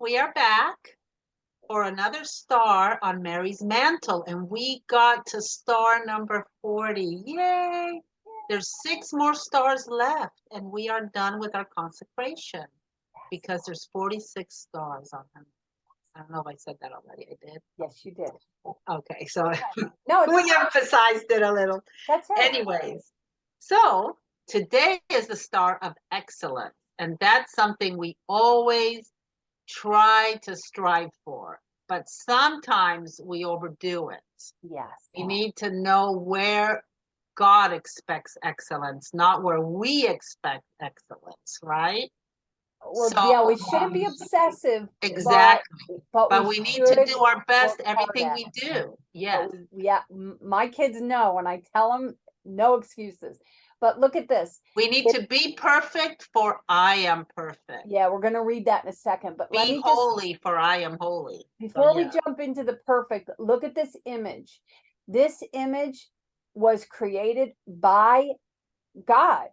we are back for another star on Mary's mantle, and we got to star number 40. Yay! There's 6 more stars left, and we are done with our consecration because there's 46 stars on them. I don't know if I said that already. I did. Yes, you did. Okay, so No, we emphasized it a little. That's right. Anyways, so today is the star of excellence, and that's something we always try to strive for, but sometimes we overdo it. Yes. We need to know where God expects excellence, not where we expect excellence, right? Well, So, yeah, we shouldn't be obsessive. exactly. But we need to do our best, work hard everything at we it. do. Yes. Yeah, my kids know, and I tell them no excuses. But look at this. We need to be perfect, for I am perfect. Yeah, we're going to read that in a second. But let Be me holy, for I am holy. before we jump into the perfect, look at this image. This image was created by God.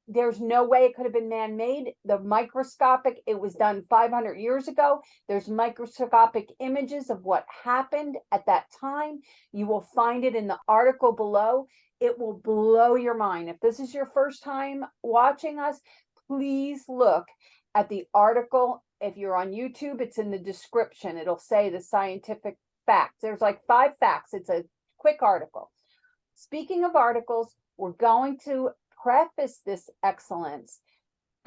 There's no way it could have been man-made. The microscopic, it was done 500 years ago. There's microscopic images of what happened at that time. You will find it in the article below. It will blow your mind. If this is your first time watching us, please look at the article. If you're on YouTube, it's in the description. It'll say the scientific facts. There's like 5 facts. It's a quick article. Speaking of articles, we're going to preface this excellence.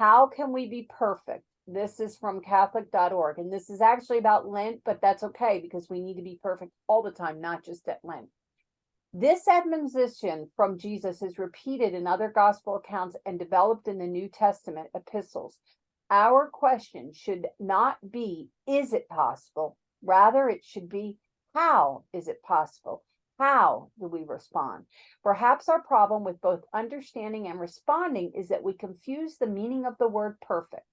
How can we be perfect? This is from Catholic.org, and this is actually about Lent, but that's okay because we need to be perfect all the time, not just at Lent. This admonition from Jesus is repeated in other gospel accounts and developed in the New Testament epistles. Our question should not be, is it possible? Rather, it should be, how is it possible? How do we respond? Perhaps our problem with both understanding and responding is that we confuse the meaning of the word perfect.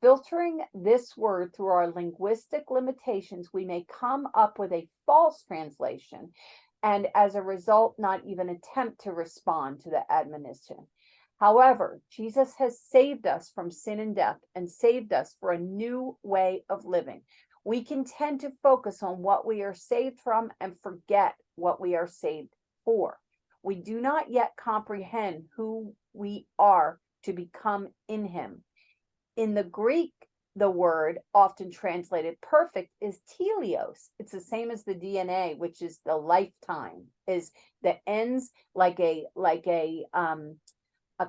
Filtering this word through our linguistic limitations, we may come up with a false translation, and as a result, not even attempt to respond to the admonition. However, Jesus has saved us from sin and death and saved us for a new way of living. We can tend to focus on what we are saved from and forget what we are saved for. We do not yet comprehend who we are to become in him. In the Greek, the word often translated perfect is teleos. It's the same as the DNA, which is the lifetime, is the ends like a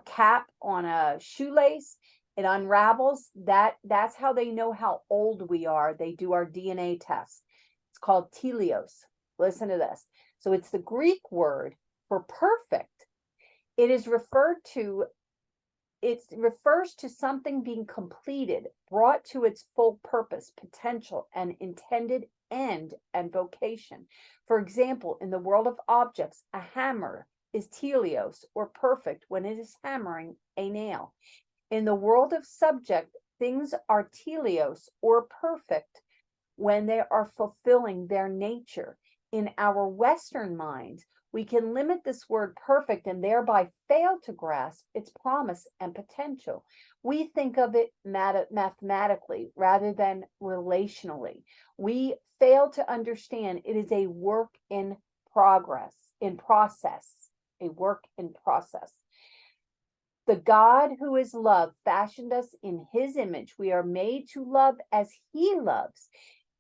cap on a shoelace. It unravels. That's how they know how old we are. They do our DNA test. It's called teleos. Listen to this. So it's the Greek word for perfect. It refers to something being completed, brought to its full purpose, potential, and intended end and vocation. For example, in the world of objects, a hammer is teleos or perfect when it is hammering a nail. In the world of subject, things are teleos or perfect when they are fulfilling their nature. In our Western minds, we can limit this word perfect and thereby fail to grasp its promise and potential. We think of it mathematically rather than relationally. We fail to understand it is a work in process. A work in process. The God who is love fashioned us in his image. We are made to love as he loves.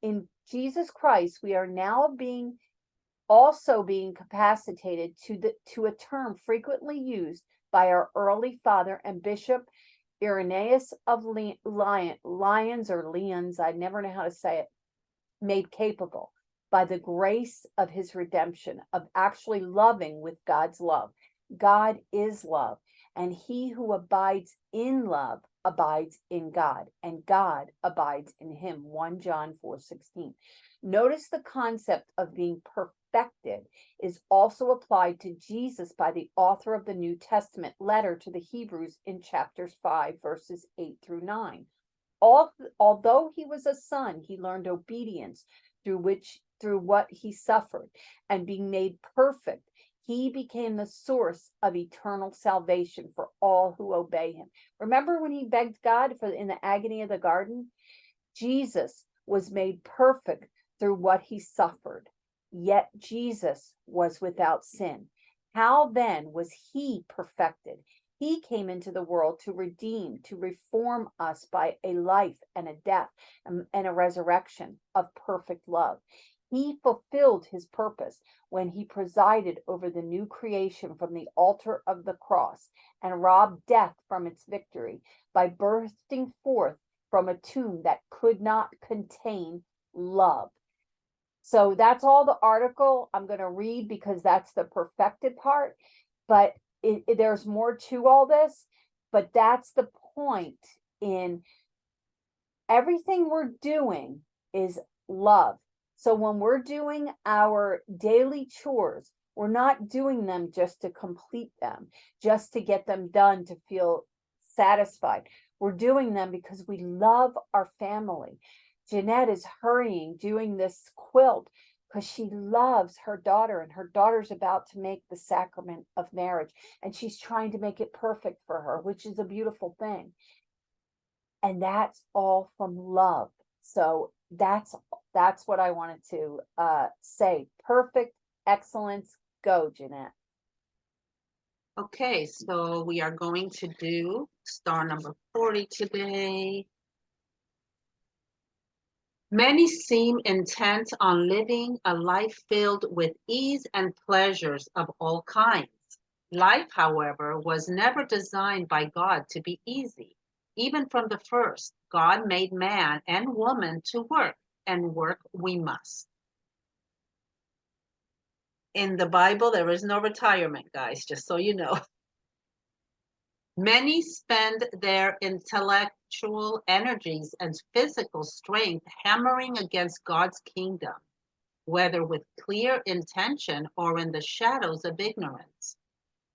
In Jesus Christ, we are now also being capacitated to a term frequently used by our early father and Bishop Irenaeus of Lyons, I never know how to say it, made capable by the grace of his redemption, of actually loving with God's love. God is love, and he who abides in love abides in God, and God abides in him. 1 John 4:16. Notice the concept of being perfected is also applied to Jesus by the author of the New Testament letter to the Hebrews in chapters 5, verses 8 through 9. Although he was a son, he learned obedience through what he suffered, and being made perfect, He became the source of eternal salvation for all who obey him. Remember when he begged God for in the agony of the garden? Jesus was made perfect through what he suffered, yet Jesus was without sin. How then was he perfected? He came into the world to redeem, to reform us by a life and a death and a resurrection of perfect love. He fulfilled his purpose when he presided over the new creation from the altar of the cross and robbed death from its victory by bursting forth from a tomb that could not contain love. So that's all the article I'm going to read because that's the perfected part. But there's more to all this. But that's the point in everything we're doing is love. So when we're doing our daily chores, we're not doing them just to complete them, just to get them done, to feel satisfied. We're doing them because we love our family. Jeanette is hurrying, doing this quilt because she loves her daughter, and her daughter's about to make the sacrament of marriage, and she's trying to make it perfect for her, which is a beautiful thing. And that's all from love. So that's what I wanted to say. Perfect excellence. Go, Jeanette. Okay, so we are going to do star number 40 today. Many seem intent on living a life filled with ease and pleasures of all kinds. Life, however, was never designed by God to be easy. Even from the first, God made man and woman to work, and work we must. In the Bible, there is no retirement, guys, just so you know. Many spend their intellectual energies and physical strength hammering against God's kingdom, whether with clear intention or in the shadows of ignorance.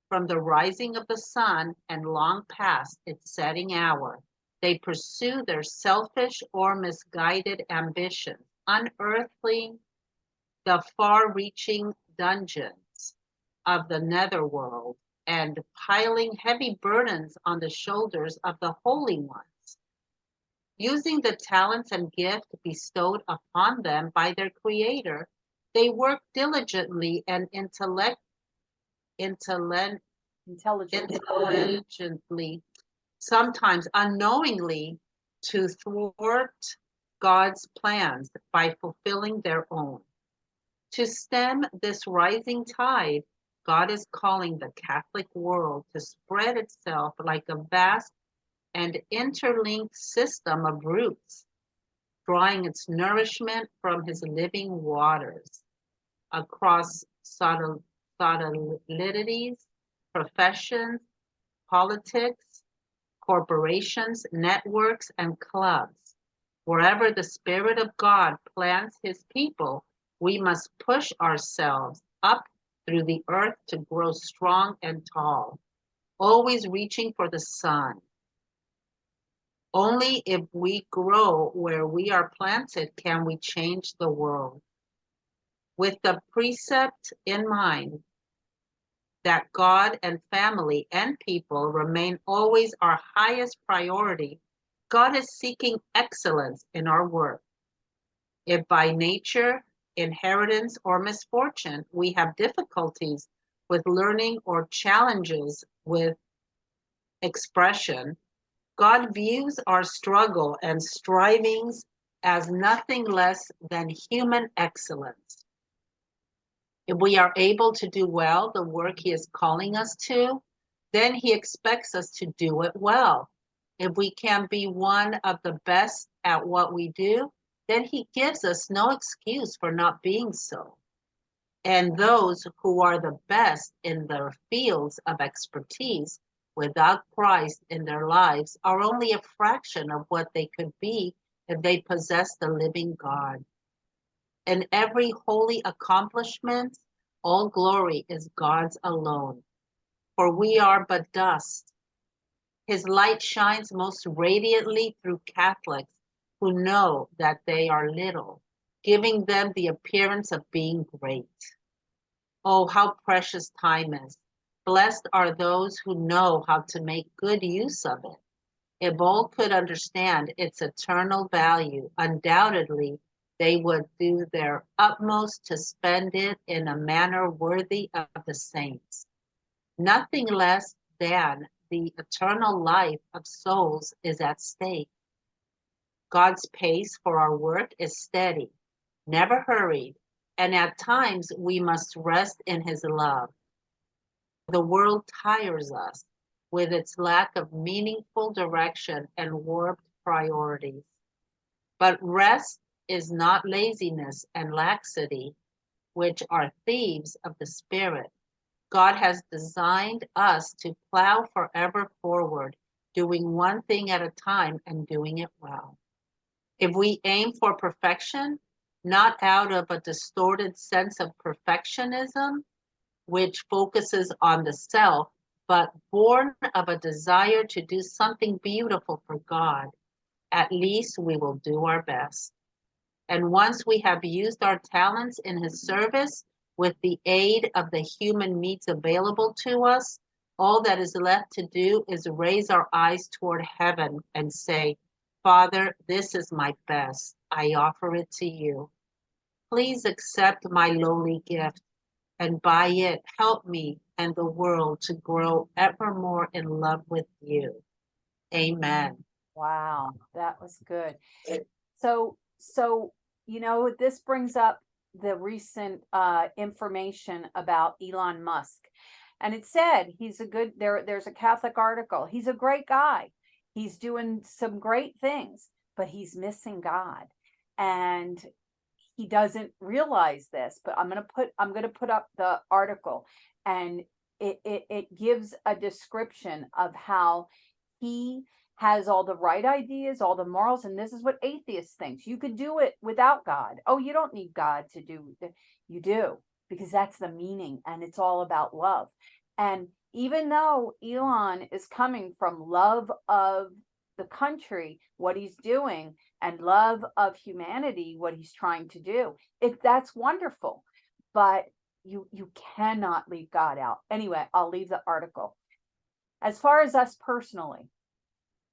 From the rising of the sun and long past its setting hour, they pursue their selfish or misguided ambitions, unearthing the far-reaching dungeons of the netherworld and piling heavy burdens on the shoulders of the holy ones. Using the talents and gift bestowed upon them by their Creator, they work diligently and intelligently, sometimes unknowingly, to thwart God's plans by fulfilling their own. To stem this rising tide, God is calling the Catholic world to spread itself like a vast and interlinked system of roots, drawing its nourishment from his living waters across solidarities, professions, politics, corporations, networks, and clubs. Wherever the Spirit of God plants his people, we must push ourselves up through the earth to grow strong and tall, always reaching for the sun. Only if we grow where we are planted can we change the world. With the precept in mind that God and family and people remain always our highest priority, God is seeking excellence in our work. If by nature, inheritance, or misfortune we have difficulties with learning or challenges with expression, God views our struggle and strivings as nothing less than human excellence. If we are able to do well the work he is calling us to, then he expects us to do it well. If we can be one of the best at what we do, then he gives us no excuse for not being so. And those who are the best in their fields of expertise without Christ in their lives are only a fraction of what they could be if they possess the living God. In every holy accomplishment, all glory is God's alone, for we are but dust. His light shines most radiantly through Catholics who know that they are little, giving them the appearance of being great. Oh, how precious time is. Blessed are those who know how to make good use of it. If all could understand its eternal value, undoubtedly they would do their utmost to spend it in a manner worthy of the saints. Nothing less than the eternal life of souls is at stake. God's pace for our work is steady, never hurried, and at times we must rest in His love. The world tires us with its lack of meaningful direction and warped priorities. But rest is not laziness and laxity, which are thieves of the spirit. God has designed us to plow forever forward, doing one thing at a time and doing it well. If we aim for perfection, not out of a distorted sense of perfectionism, which focuses on the self, but born of a desire to do something beautiful for God, at least we will do our best. And once we have used our talents in His service with the aid of the human means available to us, all that is left to do is raise our eyes toward heaven and say, Father, this is my best. I offer it to you. Please accept my lowly gift, and by it help me and the world to grow ever more in love with you. Amen. Wow, that was good. So this brings up the recent information about Elon Musk. And it said there's a Catholic article. He's a great guy. He's doing some great things, but he's missing God. And he doesn't realize this, but I'm gonna put up the article, and it gives a description of how he has all the right ideas, all the morals, and this is what atheists think. You could do it without God. Oh, you don't need God to do it. You do, because that's the meaning, and it's all about love. And even though Elon is coming from love of the country, what he's doing, and love of humanity, what he's trying to do, that's wonderful, but you cannot leave God out. Anyway, I'll leave the article. As far as us personally,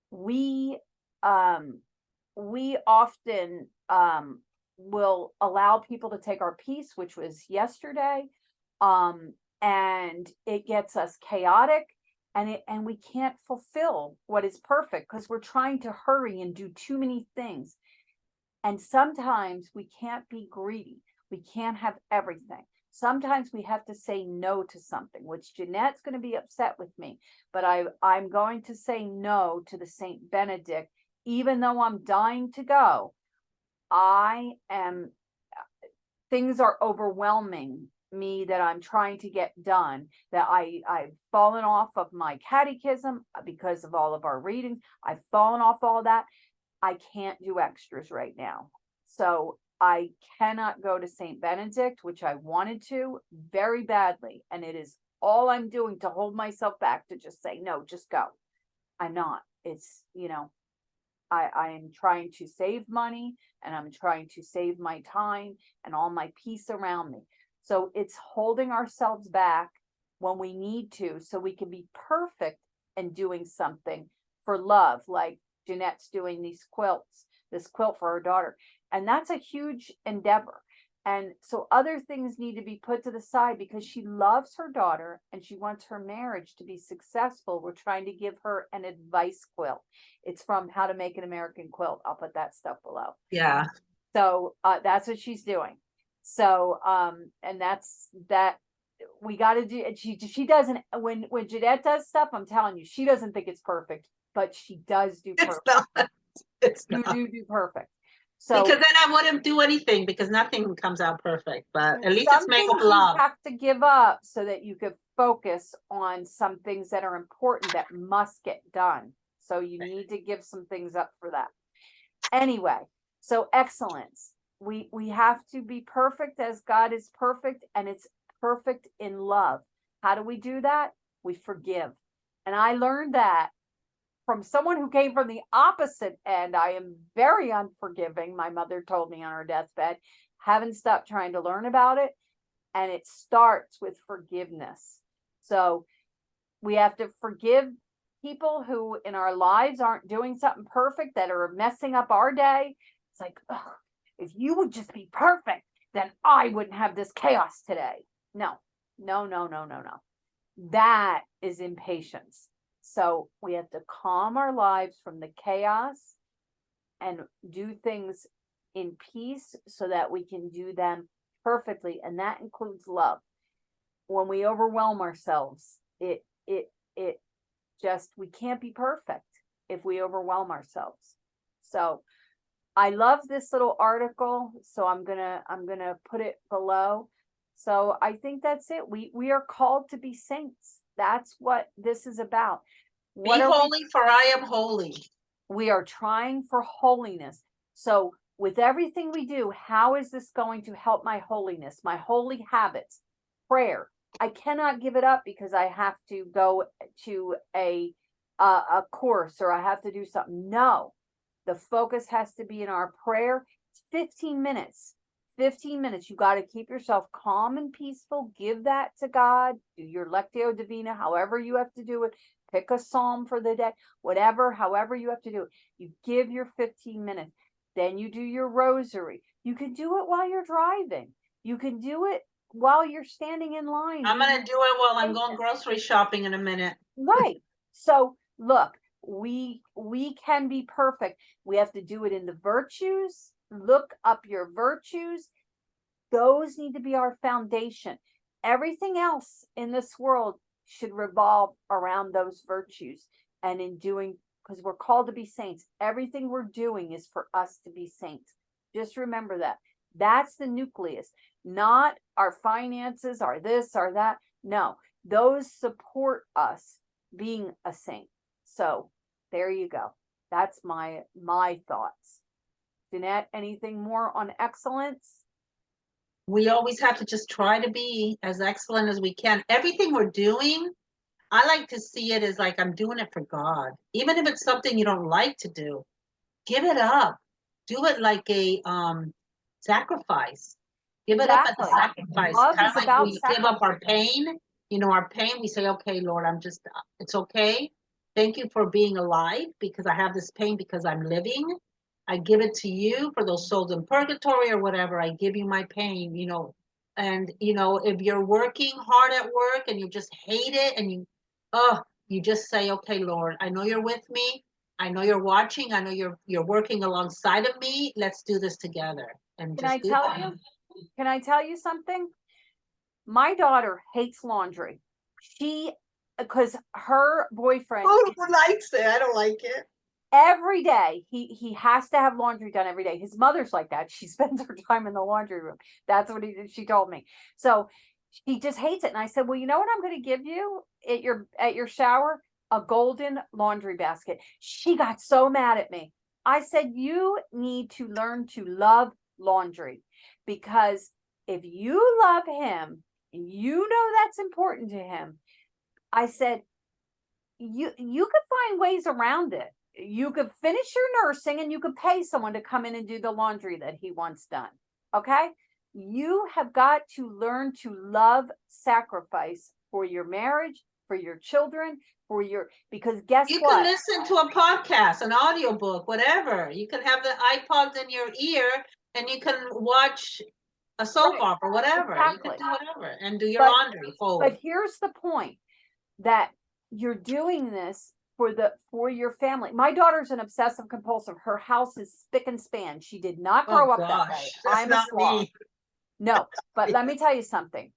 we often will allow people to take our peace, which was yesterday, and it gets us chaotic, and we can't fulfill what is perfect because we're trying to hurry and do too many things. And sometimes we can't be greedy. We can't have everything. Sometimes we have to say no to something, which Jeanette's going to be upset with me, but I'm going to say no to the Saint Benedict, even though I'm dying to go. Things are overwhelming me that I'm trying to get done, that I've fallen off of my catechism because of all of our readings. I've fallen off all that. I can't do extras right now. So I cannot go to St. Benedict, which I wanted to very badly. And it is all I'm doing to hold myself back to just say, no, just go. I'm not. It's, I am trying to save money, and I'm trying to save my time and all my peace around me. So it's holding ourselves back when we need to, so we can be perfect and doing something for love, like Jeanette's doing this quilt for her daughter. And that's a huge endeavor. And so other things need to be put to the side because she loves her daughter and she wants her marriage to be successful. We're trying to give her an advice quilt. It's from How to Make an American Quilt. I'll put that stuff below. Yeah. So that's what she's doing. So and that's that we got to do. She doesn't, when Jeanette does stuff, I'm telling you, she doesn't think it's perfect, but she does do perfect. It's not. You do perfect. So because then I wouldn't do anything, because nothing comes out perfect, but at least it's made with you love. have to give up so that you could focus on some things that are important that must get done. So you need to give some things up for that. Anyway, so excellence. We have to be perfect as God is perfect, and it's perfect in love. How do we do that? We forgive. And I learned that from someone who came from the opposite end. I am very unforgiving. My mother told me on her deathbed. Haven't stopped trying to learn about it. and it starts with forgiveness. So we have to forgive people who in our lives aren't doing something perfect, that are messing up our day. It's like, ugh, if you would just be perfect, then I wouldn't have this chaos today. No, no, no, no, no, no. That is impatience. So we have to calm our lives from the chaos and do things in peace so that we can do them perfectly. And that includes love. When we overwhelm ourselves, it just, we can't be perfect if we overwhelm ourselves. So I love this little article, so I'm gonna put it below. So I think that's it. We are called to be saints. That's what this is about. Be holy, for I am holy. We are trying for holiness. So with everything we do, how is this going to help my holiness, my holy habits? Prayer. I cannot give it up because I have to go to a course, or I have to do something. No, the focus has to be in our prayer. It's 15 minutes. 15 minutes. You got to keep yourself calm and peaceful. Give that to God. Do your Lectio Divina, however you have to do it. Pick a psalm for the day, whatever, however you have to do it. You give your 15 minutes. Then you do your rosary. You can do it while you're driving. You can do it while you're standing in line. I'm going to do it while I'm going grocery shopping in a minute. Right. So look, we can be perfect. We have to do it in the virtues. Look up your virtues. Those need to be our foundation. Everything else in this world should revolve around those virtues. And in doing, because we're called to be saints, everything we're doing is for us to be saints. Just remember that. That's the nucleus, not our finances, or this or that. No, those support us being a saint. So there you go. That's my thoughts. Jeanette, anything more on excellence? We always have to just try to be as excellent as we can. Everything we're doing, I like to see it as like I'm doing it for God. Even if it's something you don't like to do, give it up. Do it like a sacrifice. Give it up as a sacrifice. Kind of like we give up our pain. You know, our pain, we say, okay, Lord, it's okay. Thank you for being alive, because I have this pain because I'm living. I give it to you for those souls in purgatory or whatever. I give you my pain, you know. And, you know, if you're working hard at work and you just hate it and you just say, okay, Lord, I know you're with me. I know you're watching. I know you're working alongside of me. Let's do this together. And Can I tell you something? My daughter hates laundry. Because her boyfriend, who likes it? I don't like it. Every day he has to have laundry done every day. His mother's like that. She spends her time in the laundry room. That's what she told me. So he just hates it. And I said, well, you know what I'm going to give you at your shower? A golden laundry basket. She got so mad at me. I said, you need to learn to love laundry, because if you love him and you know that's important to him, I said, you could find ways around it. You could finish your nursing and you could pay someone to come in and do the laundry that he wants done. Okay. You have got to learn to love sacrifice for your marriage, for your children, because guess what? You can listen to a podcast, an audiobook, whatever. You can have the iPods in your ear and you can watch a soap opera, whatever. Exactly. You can do whatever and do your laundry. But here's the point, that you're doing this for your family. My daughter's an obsessive compulsive. Her house is spick and span. She did not grow up that way. I'm a sloth. No, but let me tell you something.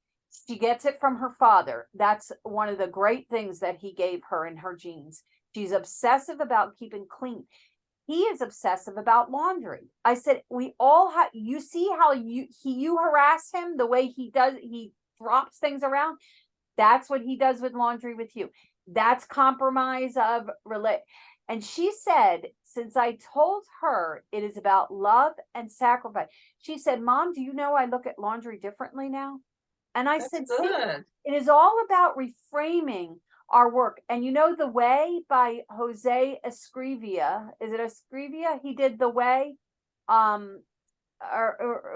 She gets it from her father. That's one of the great things that he gave her in her genes. She's obsessive about keeping clean. He is obsessive about laundry. I said, we all have, you see how you harass him the way he does, he drops things around. That's what he does with laundry with you. That's compromise of relate. And she said, since I told her it is about love and sacrifice, she said, Mom, do you know I look at laundry differently now? And I said, good. It is all about reframing our work. And you know, The Way by Jose Escrivia, is it Escrivia? He did The Way. Or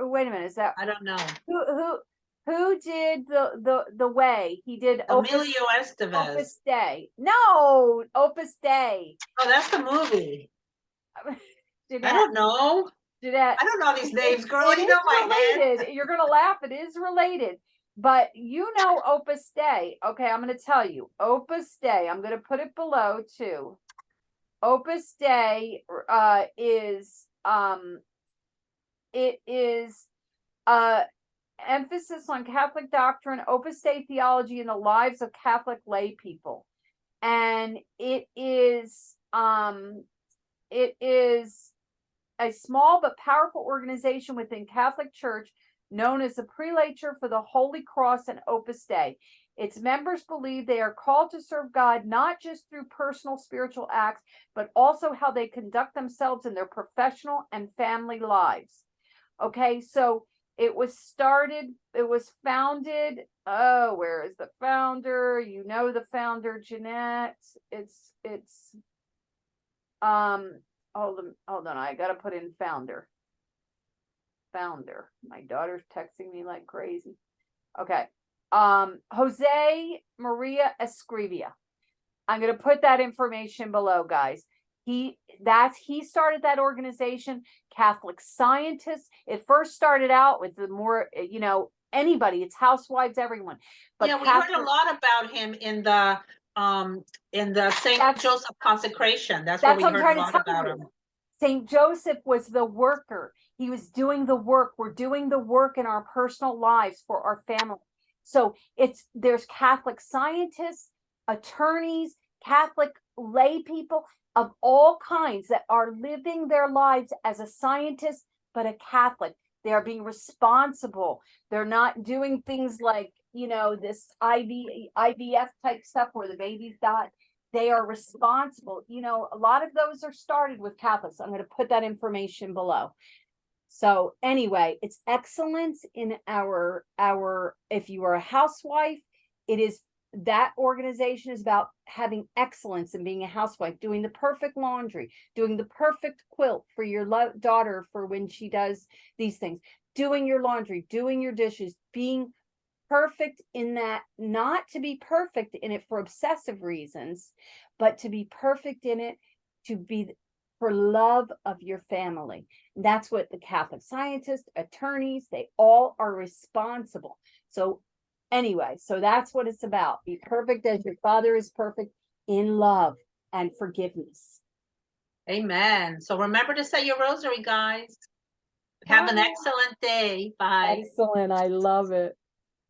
wait a minute, is that, I don't know. Who Who did the way? He did Emilio Estevez. Opus Dei. No, Opus Dei. Oh, that's the movie. I Jeanette, don't know. Jeanette. I don't know these names, girl. It You know is my head. related. You're gonna laugh. It is related. But you know Opus Dei. Okay, I'm gonna tell you. Opus Dei. I'm gonna put it below too. Opus Dei is it is emphasis on Catholic doctrine, Opus Dei theology, and the lives of Catholic lay people. And it is a small but powerful organization within Catholic Church known as the Prelature for the Holy Cross and Opus Dei. Its members believe they are called to serve God not just through personal spiritual acts, but also how they conduct themselves in their professional and family lives. Okay, so it was founded. Oh, where is the founder? You know the founder, Jeanette. It's hold on, I gotta put in founder. My daughter's texting me like crazy. Okay. Jose Maria Escrivia. I'm gonna put that information below, guys. He started that organization, Catholic scientists. It first started out with the more, anybody, it's housewives, everyone. But yeah, we heard a lot about him in the Saint Joseph consecration. That's where we heard a lot about him. Saint Joseph was the worker. He was doing the work. We're doing the work in our personal lives for our family. So there's Catholic scientists, attorneys, Catholic lay people of all kinds that are living their lives as a scientist, but a Catholic. They are being responsible. They're not doing things like, this IVF type stuff where the babies die. They are responsible. A lot of those are started with Catholics. I'm going to put that information below. So anyway, it's excellence in our, if you are a housewife, that organization is about having excellence in being a housewife, doing the perfect laundry, doing the perfect quilt for your daughter for when she does these things, doing your laundry, doing your dishes, being perfect in that, not to be perfect in it for obsessive reasons, but to be perfect in it, to be for love of your family. And that's what the Catholic scientists, attorneys, they all are responsible. So anyway, so that's what it's about. Be perfect as your Father is perfect in love and forgiveness. Amen. So remember to say your rosary, guys. Have an excellent day. Bye. Excellent. I love it.